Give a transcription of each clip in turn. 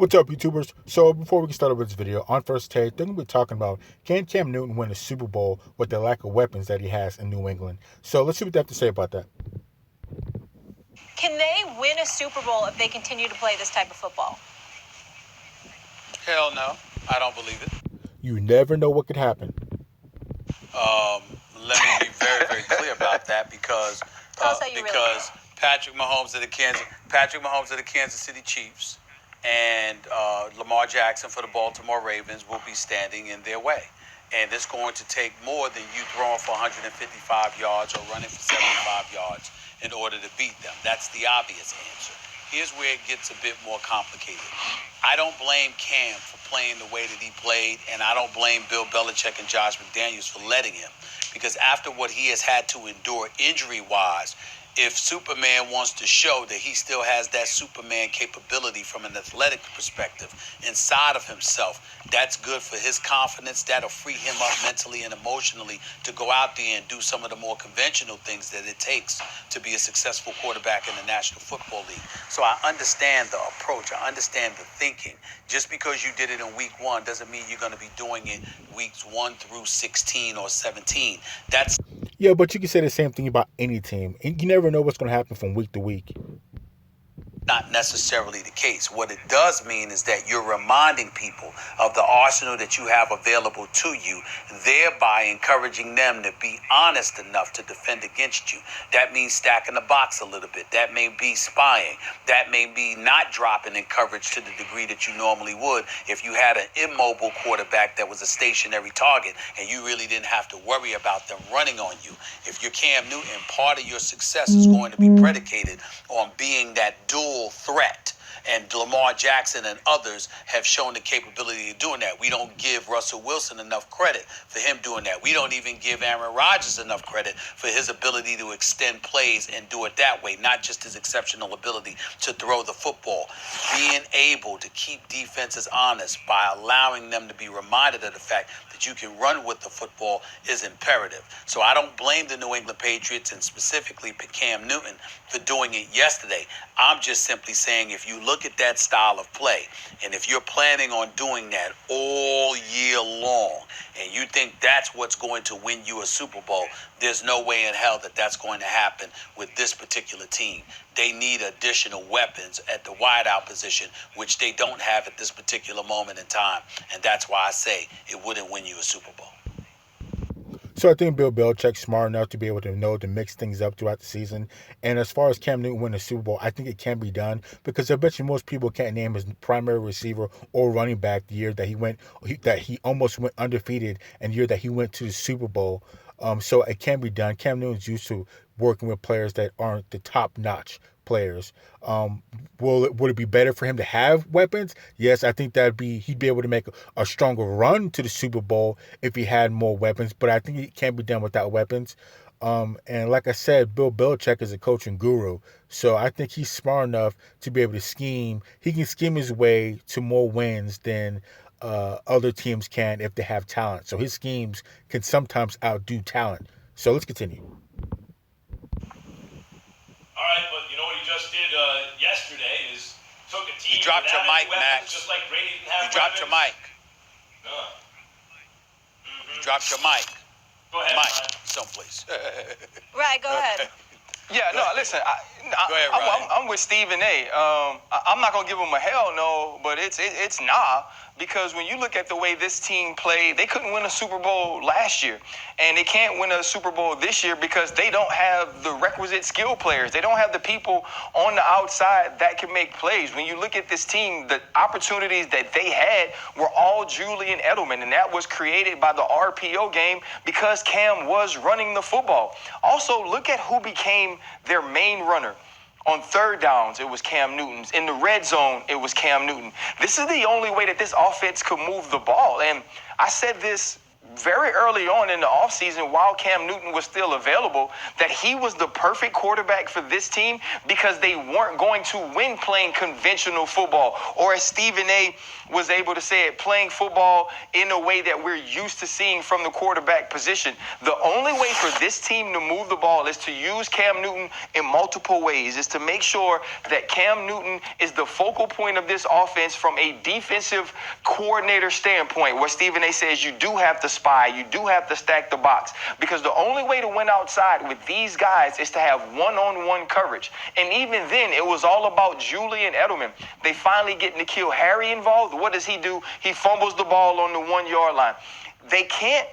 What's up, YouTubers? So before we get started with this video, on first take, they're going to be talking about can Cam Newton win a Super Bowl with the lack of weapons that he has in New England. So let's see what they have to say about that. Can they win a Super Bowl if they continue to play this type of football? Hell no, I don't believe it. You never know what could happen. Let me be very, very clear about that because Patrick Mahomes of the Kansas City Chiefs and Lamar Jackson for the Baltimore Ravens will be standing in their way. And it's going to take more than you throwing for 155 yards or running for 75 yards in order to beat them. That's the obvious answer. Here's where it gets a bit more complicated. I don't blame Cam for playing the way that he played, and I don't blame Bill Belichick and Josh McDaniels for letting him. Because after what he has had to endure injury-wise, if Superman wants to show that he still has that Superman capability from an athletic perspective inside of himself, that's good for his confidence. That'll free him up mentally and emotionally to go out there and do some of the more conventional things that it takes to be a successful quarterback in the National Football League. So I understand the approach. I understand the thinking. Just because you did it in week 1 doesn't mean you're going to be doing it weeks 1 through 16 or 17. Yeah, but you can say the same thing about any team. And you never know what's going to happen from week to week. Not necessarily the case. What it does mean is that you're reminding people of the arsenal that you have available to you, thereby encouraging them to be honest enough to defend against you. That means stacking the box a little bit. That may be spying. That may be not dropping in coverage to the degree that you normally would if you had an immobile quarterback that was a stationary target and you really didn't have to worry about them running on you. If you're Cam Newton, part of your success is going to be predicated on being that dual threat. And Lamar Jackson and others have shown the capability of doing that. We don't give Russell Wilson enough credit for him doing that. We don't even give Aaron Rodgers enough credit for his ability to extend plays and do it that way, not just his exceptional ability to throw the football. Being able to keep defenses honest by allowing them to be reminded of the fact that you can run with the football is imperative. So I don't blame the New England Patriots and specifically Cam Newton for doing it yesterday. I'm just simply saying if you look at that style of play, and if you're planning on doing that all year long, and you think that's what's going to win you a Super Bowl, there's no way in hell that that's going to happen with this particular team. They need additional weapons at the wideout position, which they don't have at this particular moment in time. And that's why I say it wouldn't win you a Super Bowl. So I think Bill Belichick's smart enough to be able to know to mix things up throughout the season. And as far as Cam Newton winning a Super Bowl, I think it can be done because I bet you most people can't name his primary receiver or running back the year that he almost went undefeated and the year that he went to the Super Bowl. So it can be done. Cam Newton's used to working with players that aren't the top-notch players. Would it be better for him to have weapons? Yes, I think he'd be able to make a stronger run to the Super Bowl if he had more weapons, but I think it can be done without weapons. And like I said, Bill Belichick is a coaching guru, so I think he's smart enough to be able to scheme. He can scheme his way to more wins than other teams can if they have talent. So his schemes can sometimes outdo talent. So let's continue. All right, but you know what he just did yesterday is took a team. You dropped your mic, Max. Just like Brady didn't have You dropped your mic. You dropped your mic. Go ahead, Mike, someplace. Right, go ahead. Yeah, no, listen, Go ahead, Ryan. I'm with Stephen A. I'm not going to give him a hell no, but it's nah, because when you look at the way this team played, they couldn't win a Super Bowl last year, and they can't win a Super Bowl this year because they don't have the requisite skill players. They don't have the people on the outside that can make plays. When you look at this team, the opportunities that they had were all Julian Edelman, and that was created by the RPO game because Cam was running the football. Also, look at who became their main runner. On third downs, it was Cam Newton. In the red zone, it was Cam Newton. This is the only way that this offense could move the ball. And I said this very early on in the offseason, while Cam Newton was still available, that he was the perfect quarterback for this team because they weren't going to win playing conventional football, or as Stephen A. was able to say it, playing football in a way that we're used to seeing from the quarterback position. The only way for this team to move the ball is to use Cam Newton in multiple ways, is to make sure that Cam Newton is the focal point of this offense from a defensive coordinator standpoint, where Stephen A. says you do have to spy, you do have to stack the box, because the only way to win outside with these guys is to have one-on-one coverage. And even then, it was all about Julian Edelman. They finally get N'Keal Harry involved. What does he do? He fumbles the ball on the 1-yard line. They can't.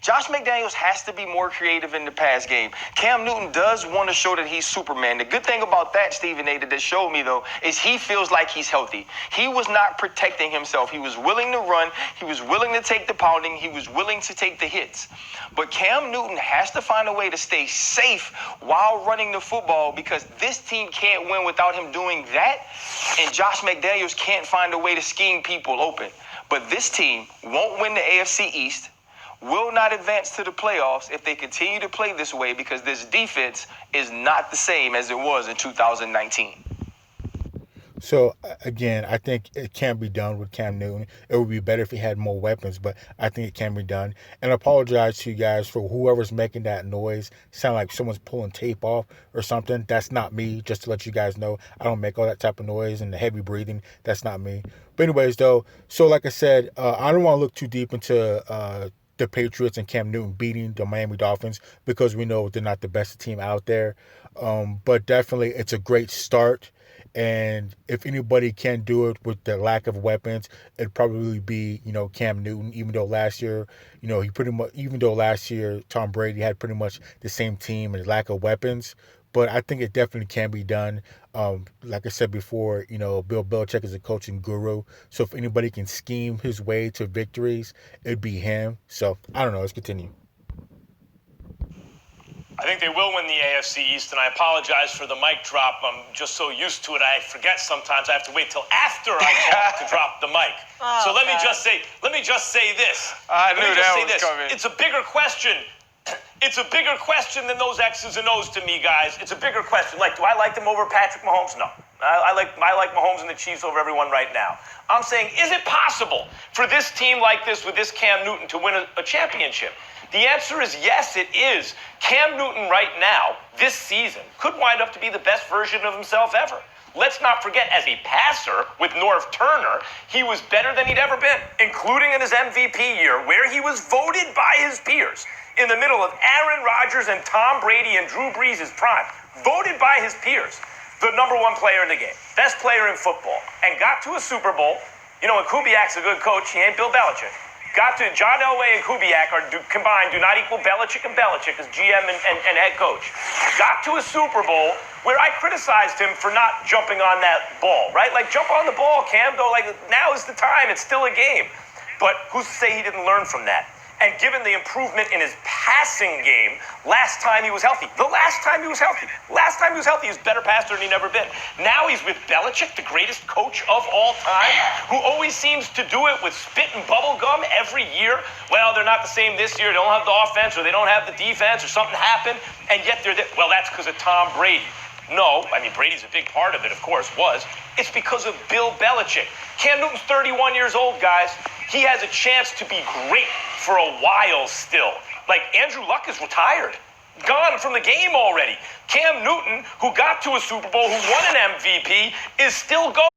Josh McDaniels has to be more creative in the pass game. Cam Newton does want to show that he's Superman. The good thing about that, Stephen A., that showed me, though, is he feels like he's healthy. He was not protecting himself. He was willing to run. He was willing to take the pounding. He was willing to take the hits. But Cam Newton has to find a way to stay safe while running the football, because this team can't win without him doing that, and Josh McDaniels can't find a way to scheme people open. But this team won't win the AFC East, will not advance to the playoffs if they continue to play this way, because this defense is not the same as it was in 2019. So, again, I think it can be done with Cam Newton. It would be better if he had more weapons, but I think it can be done. And I apologize to you guys for whoever's making that noise. Sound like someone's pulling tape off or something. That's not me, just to let you guys know. I don't make all that type of noise and the heavy breathing. That's not me. But anyways, though, so like I said, I don't want to look too deep into the Patriots and Cam Newton beating the Miami Dolphins, because we know they're not the best team out there. But definitely it's a great start. And if anybody can do it with the lack of weapons, it'd probably be, Cam Newton, even though last year, Tom Brady had pretty much the same team and lack of weapons. But I think it definitely can be done. Like I said before, Bill Belichick is a coaching guru. So if anybody can scheme his way to victories, it'd be him. So I don't know. Let's continue. I think they will win the AFC East, and I apologize for the mic drop. I'm just so used to it, I forget sometimes. I have to wait till after I talk to drop the mic. So let me just say this. I knew that was coming. It's a bigger question. It's a bigger question than those X's and O's to me, guys. It's a bigger question. Like, do I like them over Patrick Mahomes? No. I like Mahomes and the Chiefs over everyone right now. I'm saying, is it possible for this team like this with this Cam Newton to win a championship? The answer is yes, it is. Cam Newton right now, this season, could wind up to be the best version of himself ever. Let's not forget, as a passer with Norv Turner, he was better than he'd ever been, including in his MVP year, where he was voted by his peers in the middle of Aaron Rodgers and Tom Brady and Drew Brees' prime, voted by his peers, the number one player in the game, best player in football, and got to a Super Bowl. And Kubiak's a good coach. He ain't Bill Belichick. Got to John Elway and Kubiak combined do not equal Belichick and Belichick as GM and head coach. Got to a Super Bowl where I criticized him for not jumping on that ball, right? Like, jump on the ball, Cam, though. Like, now is the time. It's still a game. But who's to say he didn't learn from that? And given the improvement in his passing game last time he was healthy, he was better passer than he'd ever been. Now he's with Belichick, the greatest coach of all time, who always seems to do it with spit and bubble gum every year. Well, they're not the same this year. They don't have the offense, or they don't have the defense, or something happened, and yet they're there. Well, that's because of Tom Brady. No, Brady's a big part of it, of course, was. It's because of Bill Belichick. Cam Newton's 31 years old, guys. He has a chance to be great for a while still. Like, Andrew Luck is retired. Gone from the game already. Cam Newton, who got to a Super Bowl, who won an MVP, is still going.